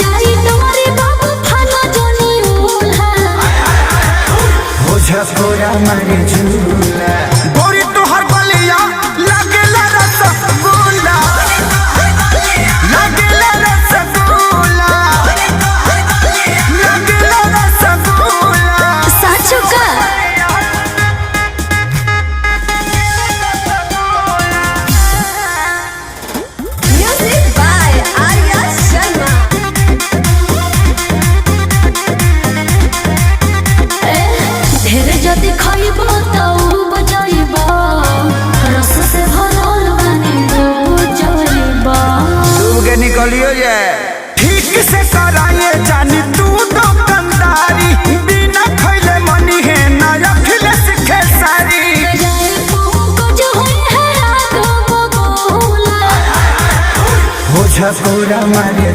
जाई तुम्हारे बाबू खाना जोनी उल्हा हो झकोरा मारे झूला गोरी तोहर बलिया लागेला रसगुल्ला लागेला रसगुल्ला लागेला रसगुल्ला साचो का म्यूजिक बाय आर्या शर्मा ढेर जदी खइबो त उ बजाइबो रस से भरल बने बजाइबो डूब के निकलियो ये ठीक से कराए जानी तू दुकानदारी बिना खइले मनी है ना अखिले सीखे सारी जाए को जो होई है आगो बबूला हो झकोरा मारे